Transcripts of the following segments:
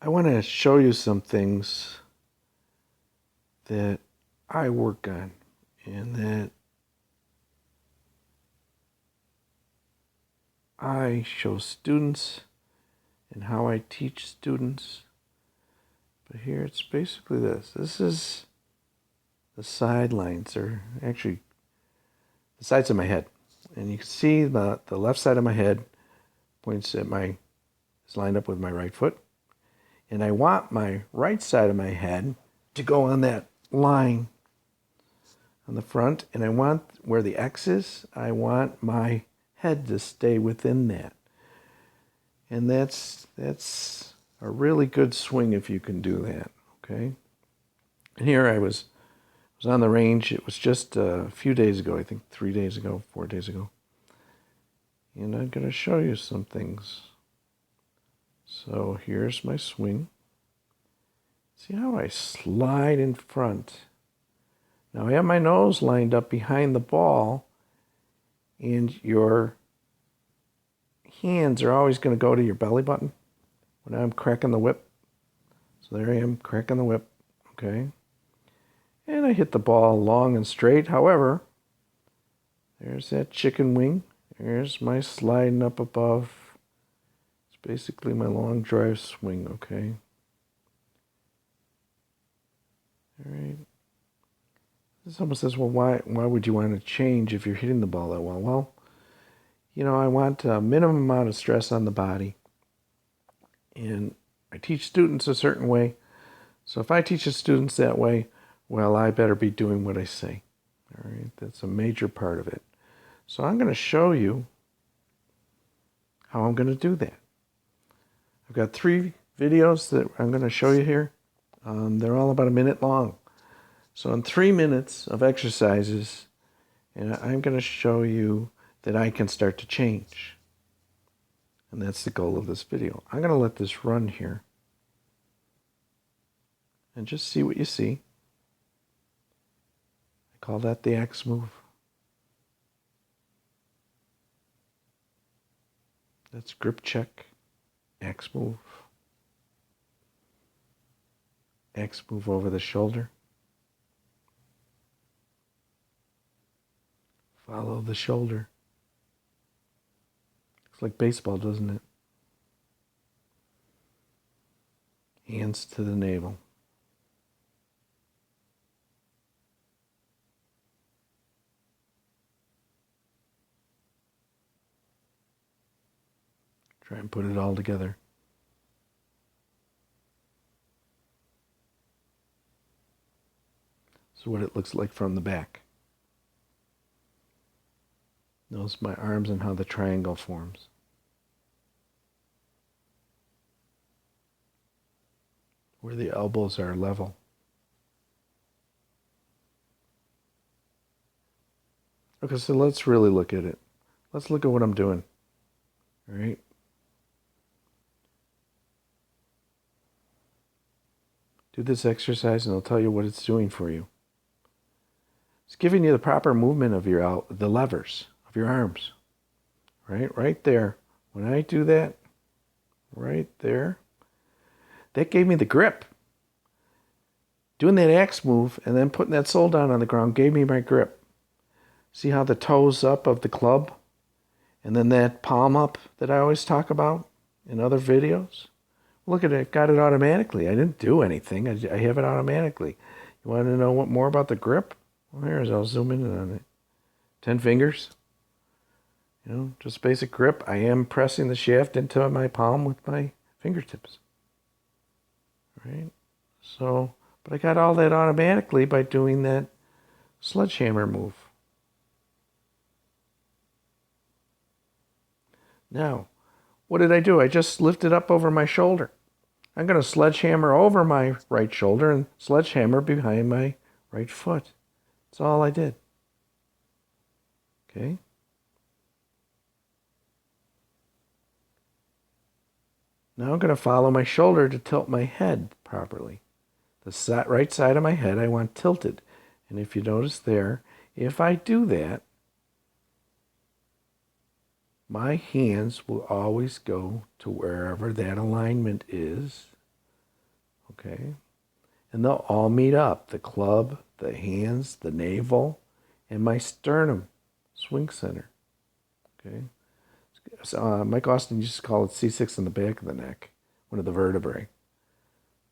I want to show you some things that I work on and that I show students and how I teach students. But here it's basically this. This is the sidelines, or actually the sides of my head. And you can see the left side of my head points at is lined up with my right foot. And I want my right side of my head to go on that line on the front. And I want where the X is, I want my head to stay within that. And that's a really good swing if you can do that, okay? And here I was on the range. It was just a few days ago, I think 3 days ago, 4 days ago. And I'm going to show you some things. So here's my swing. See how I slide in front. Now I have my nose lined up behind the ball, and your hands are always going to go to your belly button when I'm cracking the whip. So there I am, cracking the whip, okay? And I hit the ball long and straight. However, there's that chicken wing. There's my sliding up above. It's basically my long drive swing, okay? All right. Someone says, well, why would you want to change if you're hitting the ball that well? Well, you know, I want a minimum amount of stress on the body. And I teach students a certain way. So if I teach the students that way, well, I better be doing what I say. All right, that's a major part of it. So I'm going to show you how I'm going to do that. I've got 3 videos that I'm going to show you here. They're all about a minute long. So in 3 minutes of exercises, and I'm going to show you that I can start to change. And that's the goal of this video. I'm going to let this run here and just see what you see. I call that the X move. That's grip check, X move. X move over the shoulder. Follow the shoulder. Looks like baseball, doesn't it? Hands to the navel. Try and put it all together. This is what it looks like from the back. Notice my arms and how the triangle forms. Where the elbows are level. Okay, so let's really look at it. Let's look at what I'm doing. All right. Do this exercise and I'll tell you what it's doing for you. It's giving you the proper movement of the levers of your arms. Right there. When I do that, right there, that gave me the grip. Doing that X move and then putting that sole down on the ground gave me my grip. See how the toes up of the club and then that palm up that I always talk about in other videos? Look at it, got it automatically. I didn't do anything. I have it automatically. You want to know what more about the grip? Well, I'll zoom in on it. 10 fingers. You know, just basic grip. I am pressing the shaft into my palm with my fingertips. Right? So, but I got all that automatically by doing that sledgehammer move. Now, what did I do? I just lifted up over my shoulder. I'm going to sledgehammer over my right shoulder and sledgehammer behind my right foot. That's all I did. Okay? Now I'm going to follow my shoulder to tilt my head properly. The right side of my head I want tilted. And if you notice there, if I do that, my hands will always go to wherever that alignment is okay? And they'll all meet up. The club, the hands, the navel, and my sternum swing center, okay? So, Mike Austin used to call it C6 in the back of the neck, one of the vertebrae,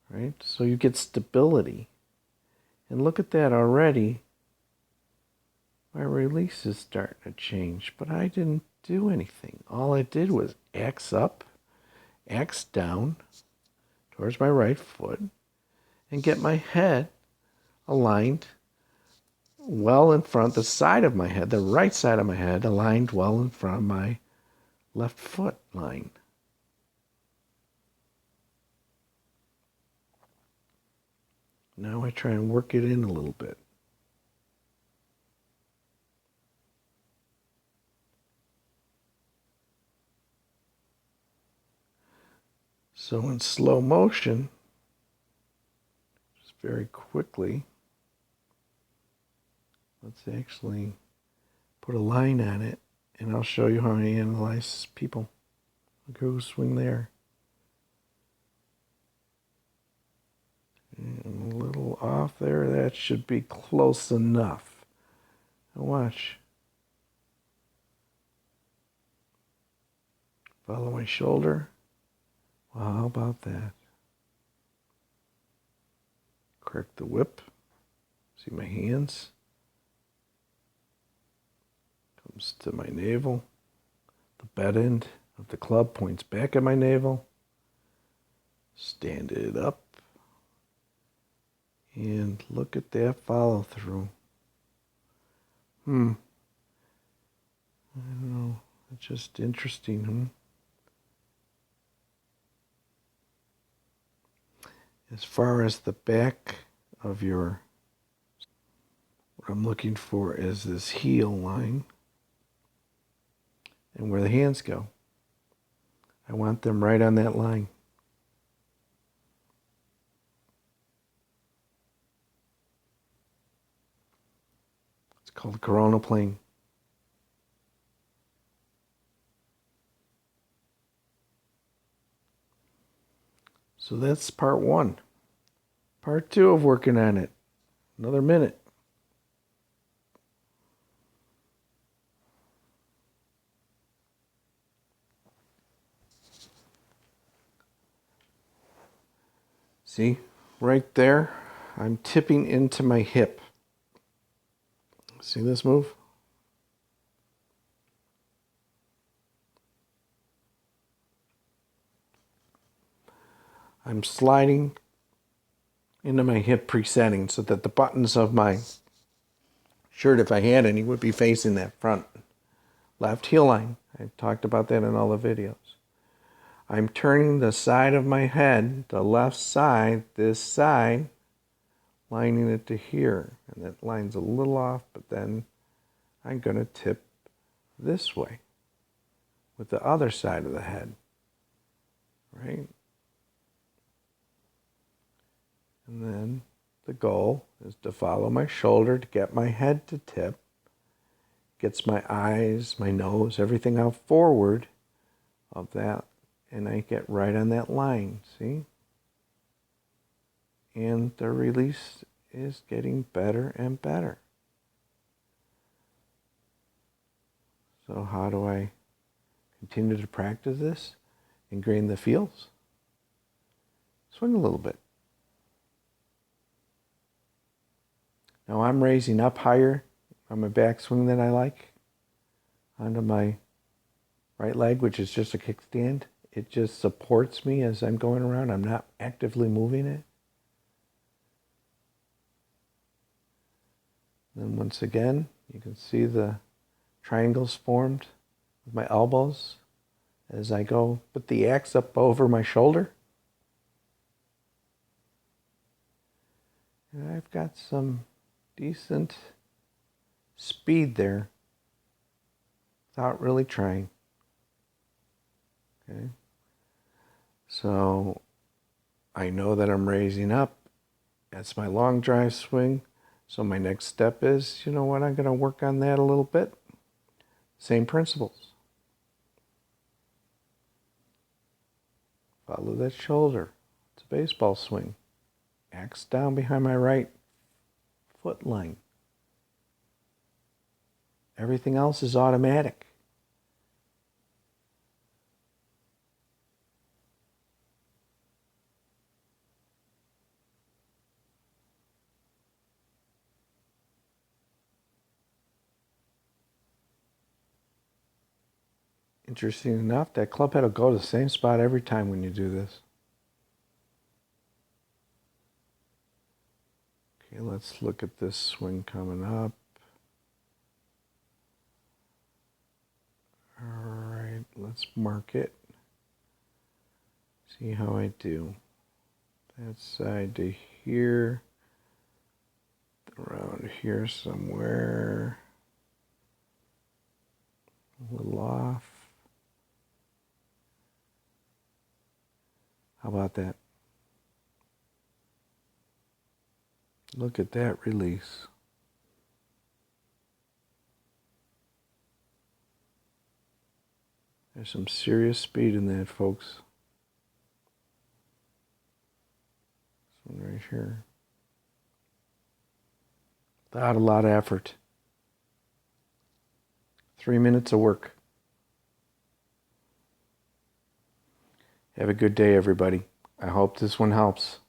right? So you get stability. And look at that already. My release is starting to change, but I didn't do anything. All I did was X up, X down towards my right foot, and get my head aligned well in front, the side of my head, the right side of my head, aligned well in front of my left foot line. Now I try and work it in a little bit. So in slow motion, just very quickly, let's actually put a line on it, and I'll show you how I analyze people. Look who swing there. And a little off there, that should be close enough. Now watch. Follow my shoulder. Well, how about that? Correct the whip. See my hands? Comes to my navel. The bed end of the club points back at my navel. Stand it up. And look at that follow through. I don't know. It's just interesting, As far as the back of your, what I'm looking for is this heel line and where the hands go. I want them right on that line. It's called the coronal plane. So that's part one. Part two of working on it. Another minute. See, right there, I'm tipping into my hip. See this move? I'm sliding into my hip presetting so that the buttons of my shirt, if I had any, would be facing that front left heel line. I talked about that in all the videos. I'm turning the side of my head, the left side, this side, lining it to here. And that line's a little off, but then I'm going to tip this way with the other side of the head, right? And then the goal is to follow my shoulder to get my head to tip. Gets my eyes, my nose, everything out forward of that. And I get right on that line, see? And the release is getting better and better. So how do I continue to practice this? Ingrain the feels? Swing a little bit. Now I'm raising up higher on my backswing than I like onto my right leg, which is just a kickstand. It just supports me as I'm going around. I'm not actively moving it. Then once again, you can see the triangles formed with my elbows as I go put the axe up over my shoulder. And I've got some decent speed there without really trying. Okay. So I know that I'm raising up. That's my long drive swing. So my next step is, you know what, I'm going to work on that a little bit. Same principles. Follow that shoulder. It's a baseball swing. axe down behind my right foot line. Everything else is automatic. Interesting enough, that club head will go to the same spot every time when you do this. Okay, let's look at this swing coming up. Alright, let's mark it. See how I do. That side to here. Around here somewhere. A little off. How about that? Look at that release. There's some serious speed in that, folks. This one right here. Without a lot of effort. 3 minutes of work. Have a good day, everybody. I hope this one helps.